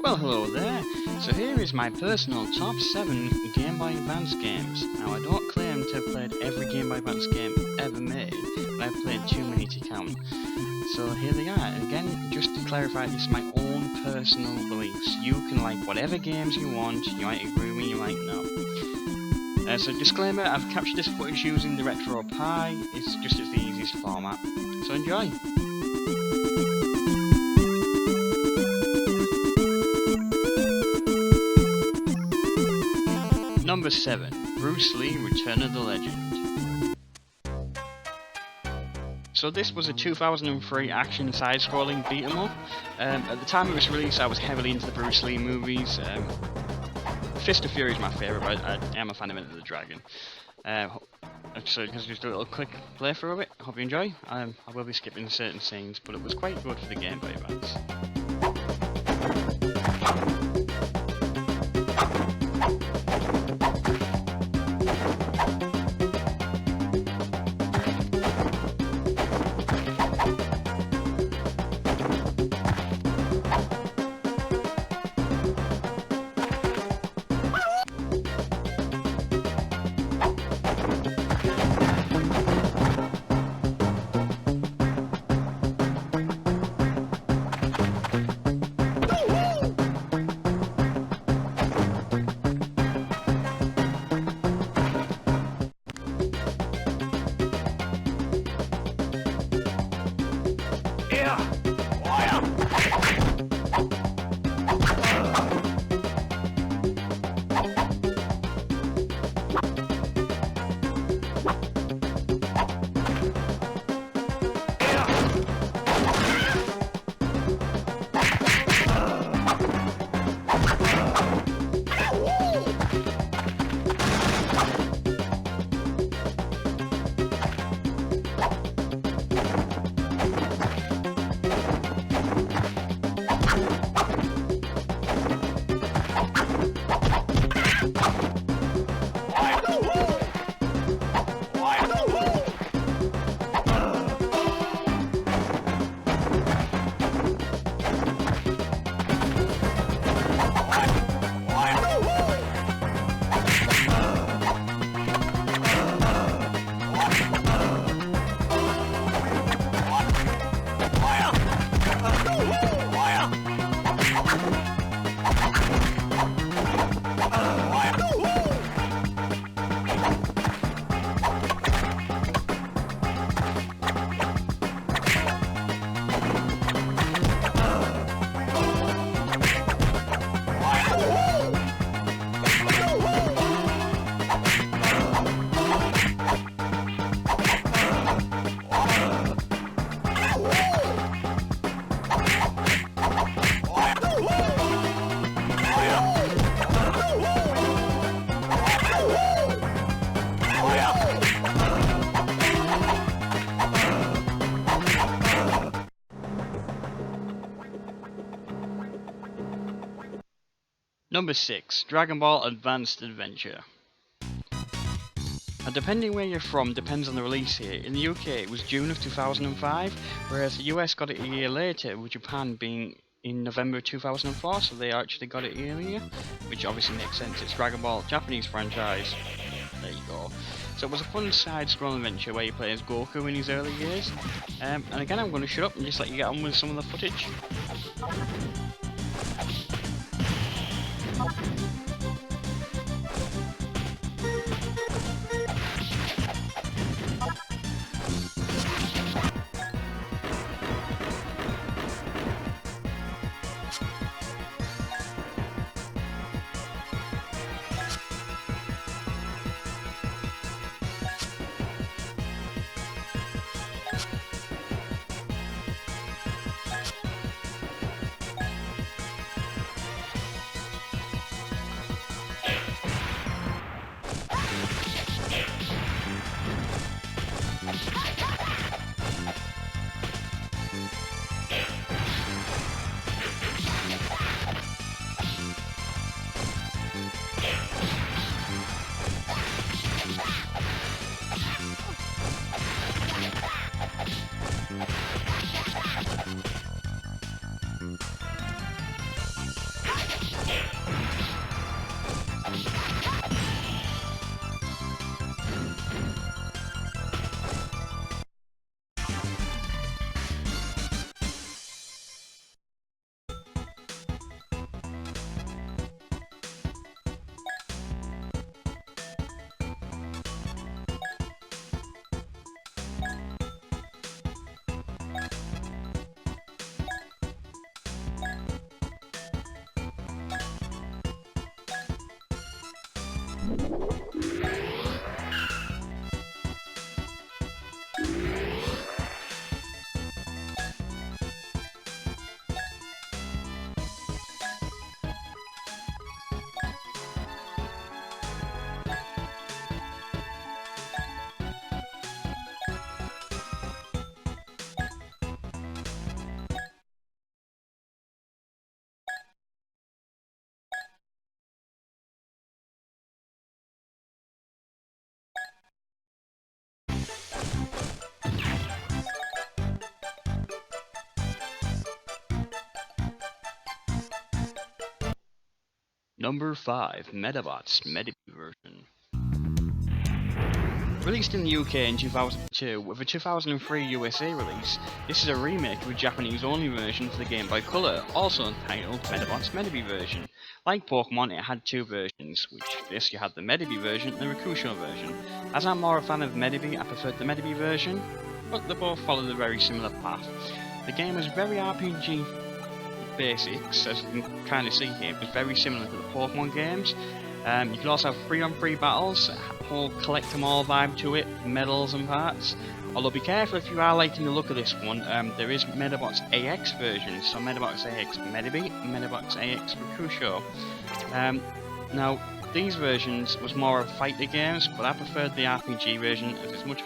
Well, hello there. So here is my personal top 7 Game Boy Advance games. Now, I don't claim to have played every Game Boy Advance game ever made, but I've played too many to count. So here they are. And again, just to clarify, this is my own personal beliefs. You can like whatever games you want. You might agree with me, you might not. So disclaimer, I've captured this footage using the Retro Pi. It's just the easiest format. So enjoy. Number 7. Bruce Lee Return of the Legend. So this was a 2003 action side-scrolling beat-em-up. At the time it was released I was heavily into the Bruce Lee movies. Fist of Fury is my favourite, but I am a fan of Enter the Dragon. So just a little quick playthrough of it. I hope you enjoy. I will be skipping certain scenes, but it was quite good for the Game Boy Advance. Number 6. Dragon Ball Advanced Adventure. Now, depending where you're from depends on the release here. In the UK it was June of 2005, whereas the US got it a year later, with Japan being in November 2004, so they actually got it earlier, which obviously makes sense. It's Dragon Ball, Japanese franchise. There you go. So it was a fun side-scrolling adventure where you play as Goku in his early years. And again, I'm going to shut up and just let you get on with some of the footage. Number 5, Medabots Medibi version. Released in the UK in 2002 with a 2003 USA release, this is a remake of a Japanese-only version for the Game Boy Color, also entitled Medabots Medibi version. Like Pokemon, it had two versions, which this you had the Medibi version and the Rakusho version. As I'm more a fan of Medibi, I preferred the Medibi version, but they both followed a very similar path. The game was very RPG basics, as you can kind of see here. It was very similar to the Pokemon games. You could also have 3-on-3 battles, whole collect them all vibe to it, medals and parts. Although be careful if you are liking the look of this one, there is Medabots AX versions, so Medabots AX Medibi, Medabots AX Rakusho. Now, these versions was more of fighter games, but I preferred the RPG version as it's much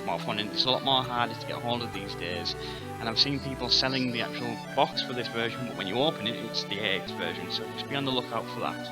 more fun and it's a lot more harder to get hold of these days. And I've seen people selling the actual box for this version, but when you open it, it's the AX version, so just be on the lookout for that.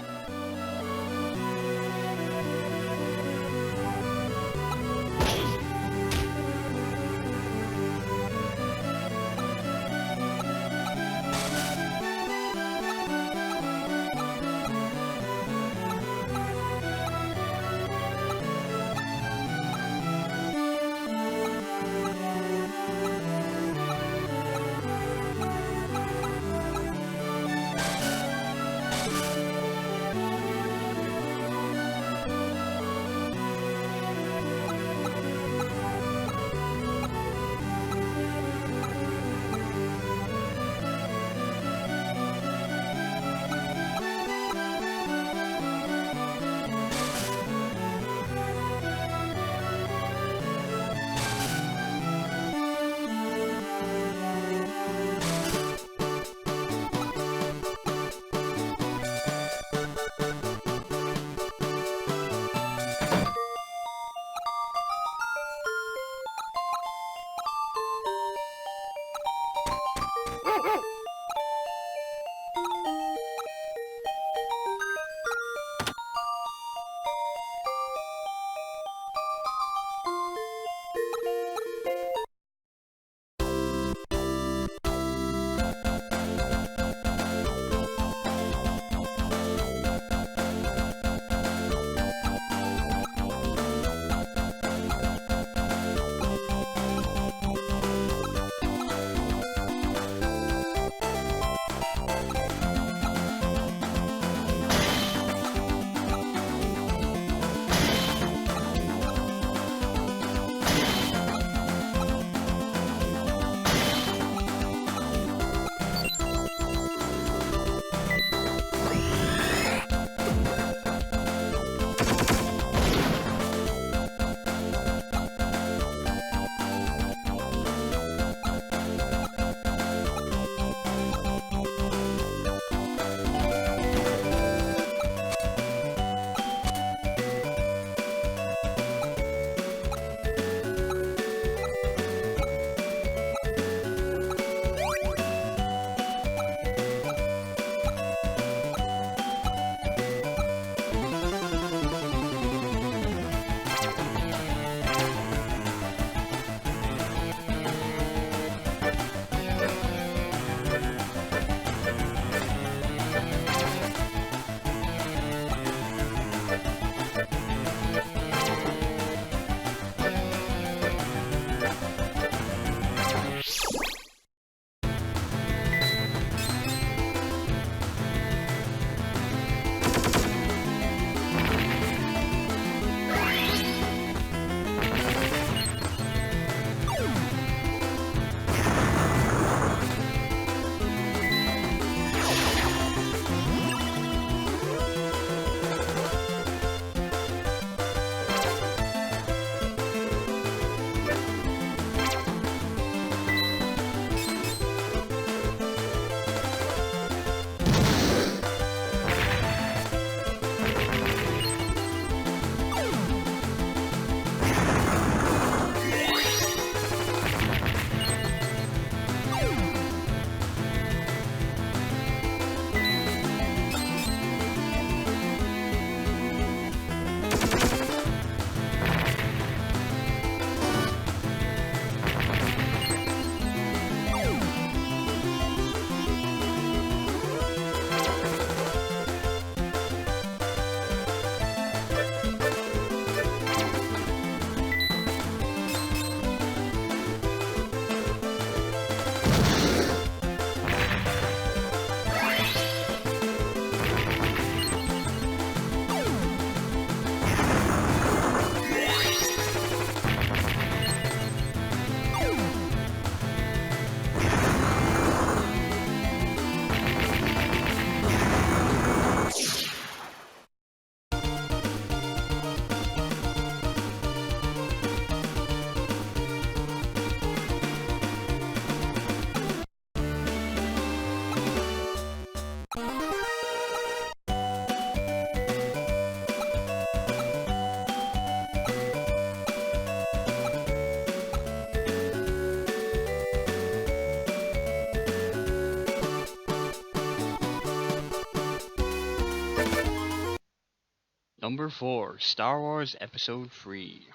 Number 4, Star Wars Episode 3.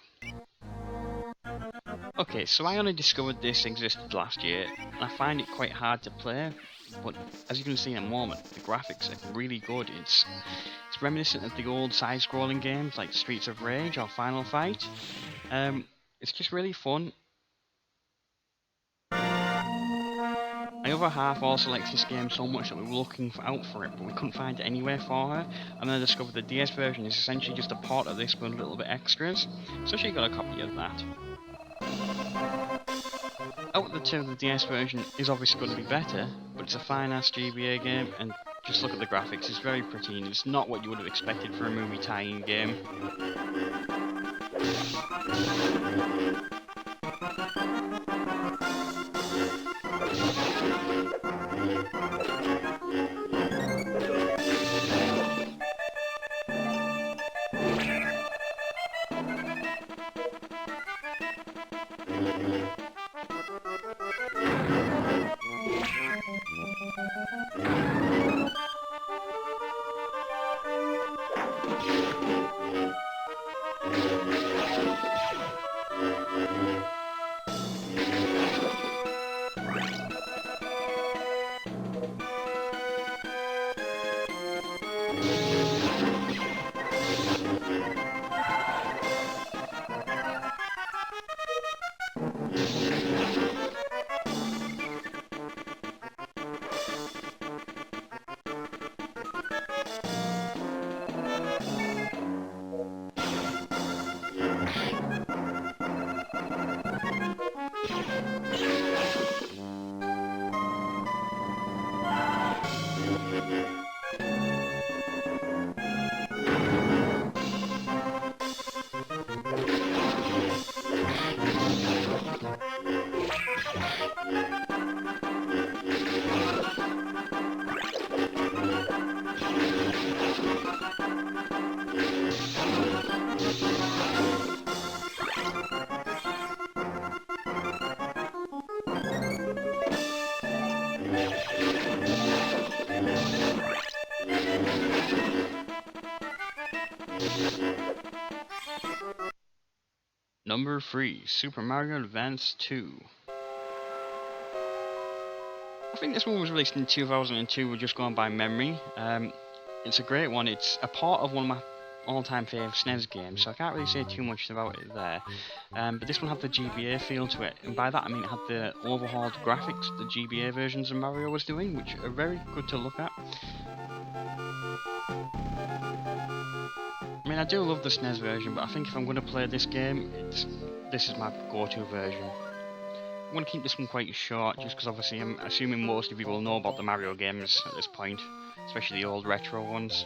Okay, so I only discovered this existed last year, and I find it quite hard to play, but as you can see in a moment, the graphics are really good. It's reminiscent of the old side-scrolling games like Streets of Rage or Final Fight. It's just really fun. My other half also likes this game so much that we were looking out for it, but we couldn't find it anywhere for her. And then I discovered the DS version is essentially just a port of this with a little bit extras, so she got a copy of that. Out of the two, the DS version is obviously going to be better, but it's a fine-ass GBA game, and just look at the graphics, it's very pretty, and it's not what you would have expected for a movie tie-in game. Number 3, Super Mario Advance 2. I think this one was released in 2002, we're just going by memory. It's a great one, it's a part of one of my all-time favourite SNES games, so I can't really say too much about it there. But this one had the GBA feel to it, and by that I mean it had the overhauled graphics the GBA versions of Mario was doing, which are very good to look at. I mean, I do love the SNES version, but I think if I'm going to play this game, this is my go-to version. I'm going to keep this one quite short, just because obviously I'm assuming most of you will know about the Mario games at this point, especially the old retro ones.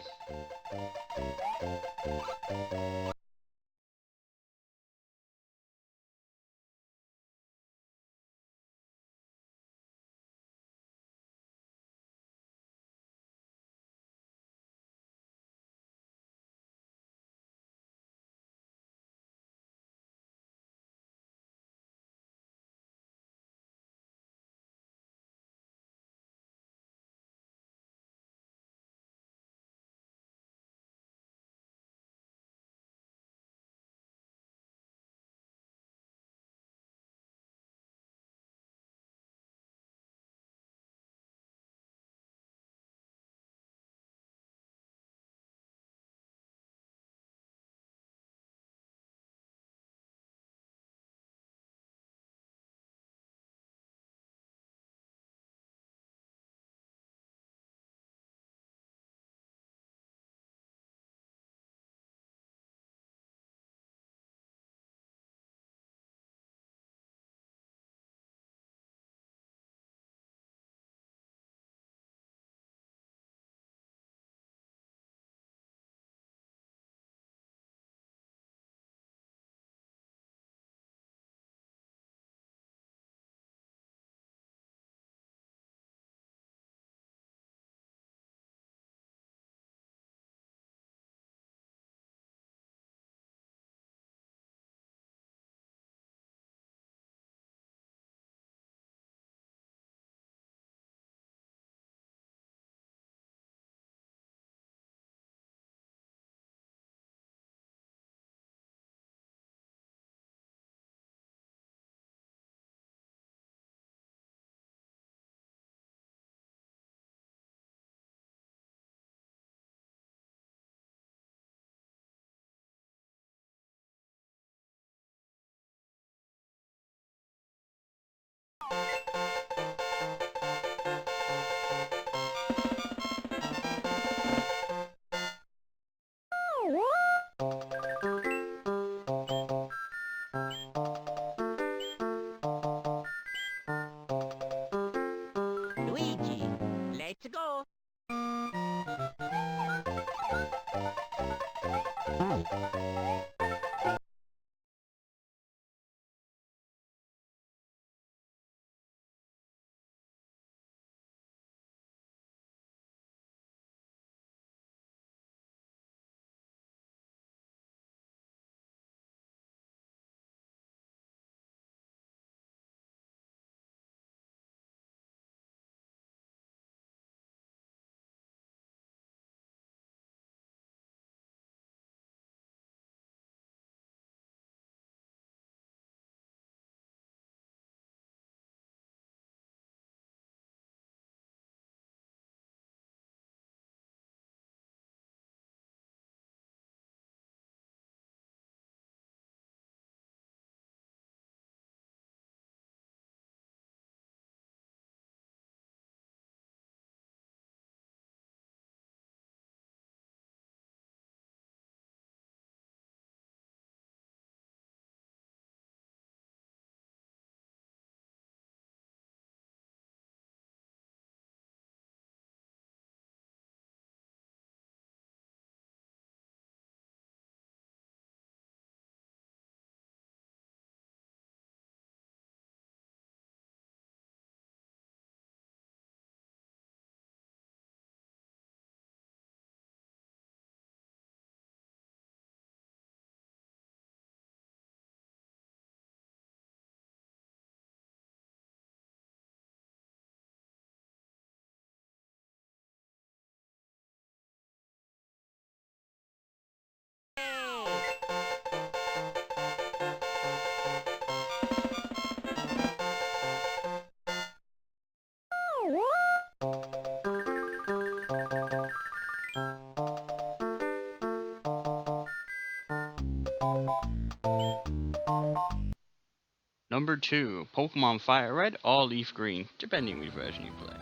Number 2, Pokemon Fire Red or Leaf Green, depending which version you play.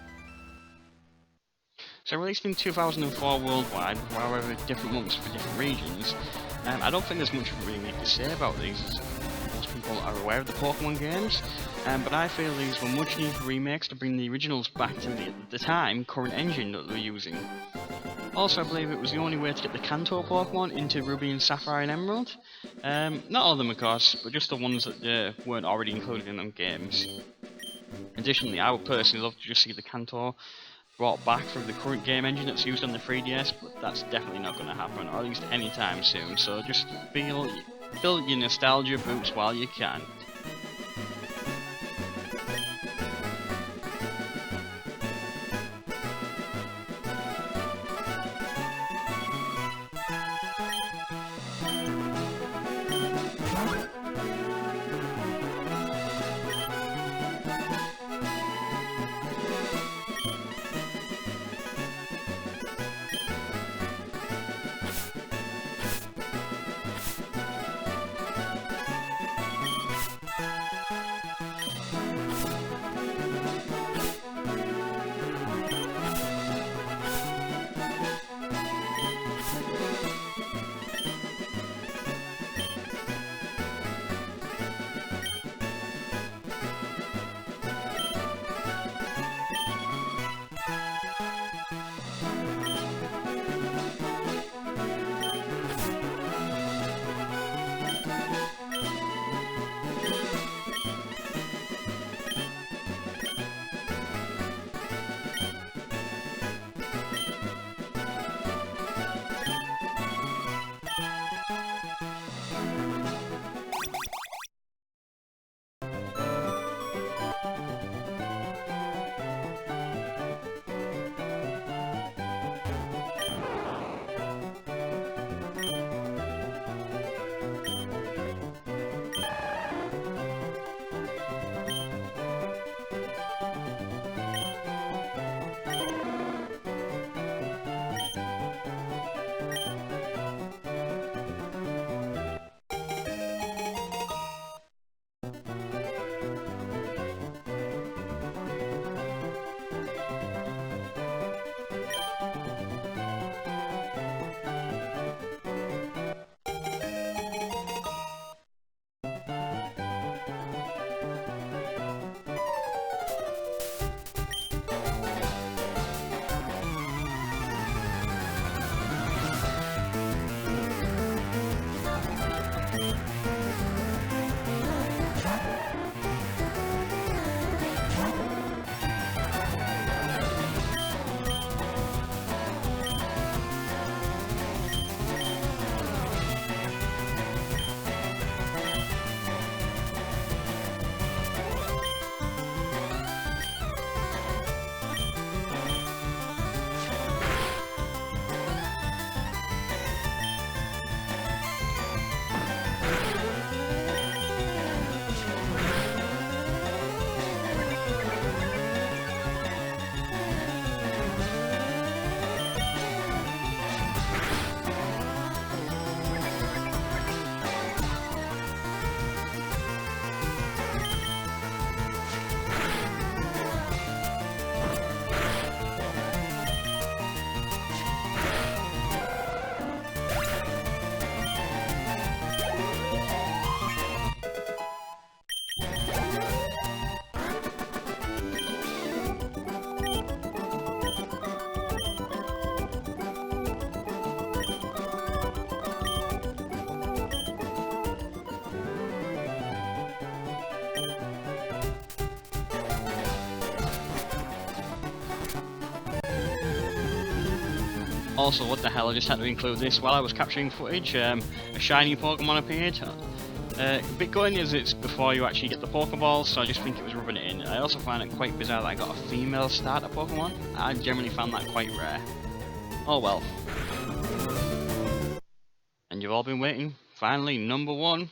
So released in 2004 worldwide, however different months for different regions, I don't think there's much really to say about these, as most people are aware of the Pokemon games, but I feel these were much needed remakes to bring the originals back to the time current engine that they were using. Also, I believe it was the only way to get the Kanto Pokemon into Ruby and Sapphire and Emerald. Not all of them, of course, but just the ones that weren't already included in them games. Additionally, I would personally love to just see the Kanto brought back from the current game engine that's used on the 3DS, but that's definitely not going to happen, or at least anytime soon, so just fill your nostalgia boots while you can. Also, what the hell, I just had to include this while I was capturing footage. A shiny Pokemon appeared. A bit going as it's before you actually get the Pokeballs, so I just think it was rubbing it in. I also find it quite bizarre that I got a female starter Pokemon. I generally found that quite rare. Oh well. And you've all been waiting. Finally, number 1.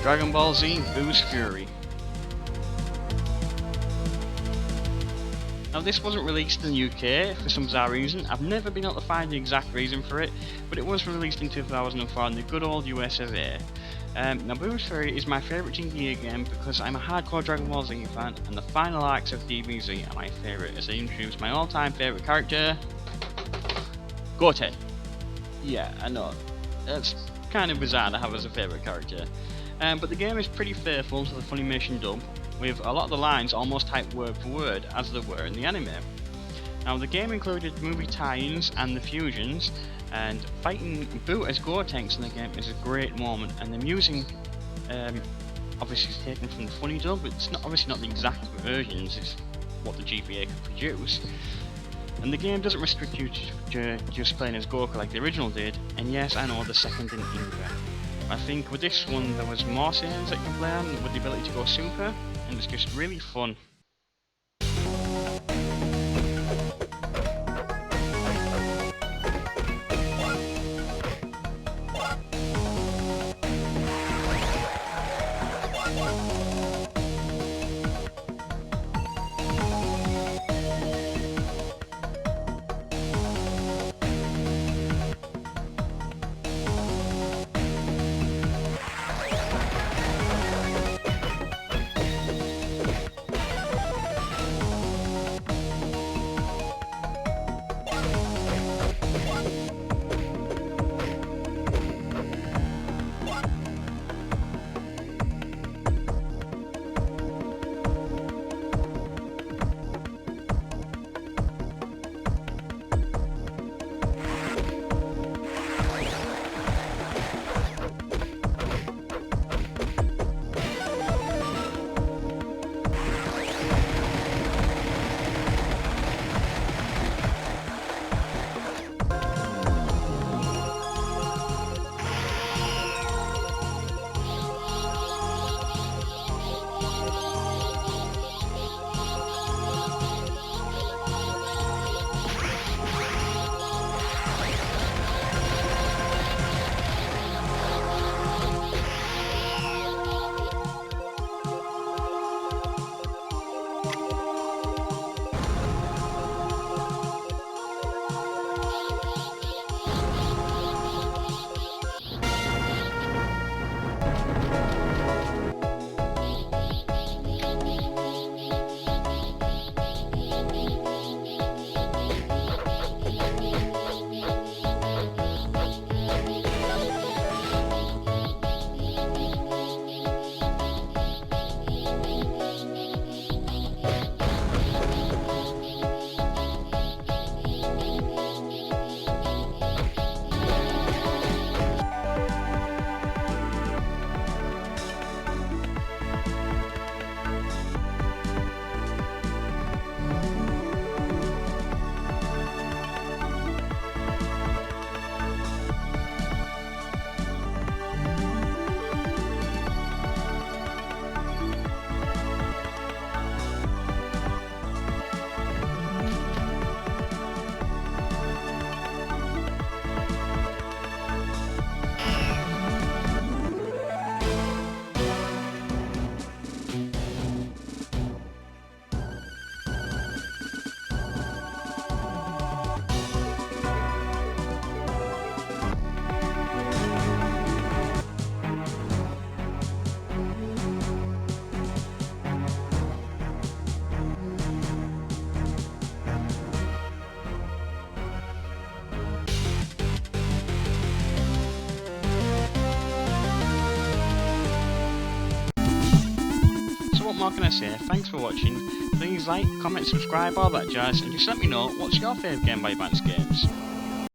Dragon Ball Z Boo's Fury. Now this wasn't released in the UK for some bizarre reason. I've never been able to find the exact reason for it, but it was released in 2004 in the good old US of A. Now Boo's Fury is my favourite GBA game because I'm a hardcore Dragon Ball Z fan, and the final arcs of DBZ are my favourite as they introduce my all-time favourite character, Goten. Yeah, I know, that's kind of bizarre to have as a favourite character. But the game is pretty faithful to the Funimation dub, with a lot of the lines almost typed word for word as they were in the anime. Now the game included movie tie-ins and the fusions, and fighting Boo as Gotenks in the game is a great moment, and the music obviously is taken from the Funny dub, but it's obviously not the exact versions, it's what the GBA could produce. And the game doesn't restrict you to just playing as Goku like the original did, and yes, I know the second didn't either. I think with this one there was more scenes that you could play on with the ability to go super, and it was just really fun. What more can I say? Thanks for watching. Please like, comment, subscribe, all that jazz, and just let me know what's your favourite Game Boy Advance games.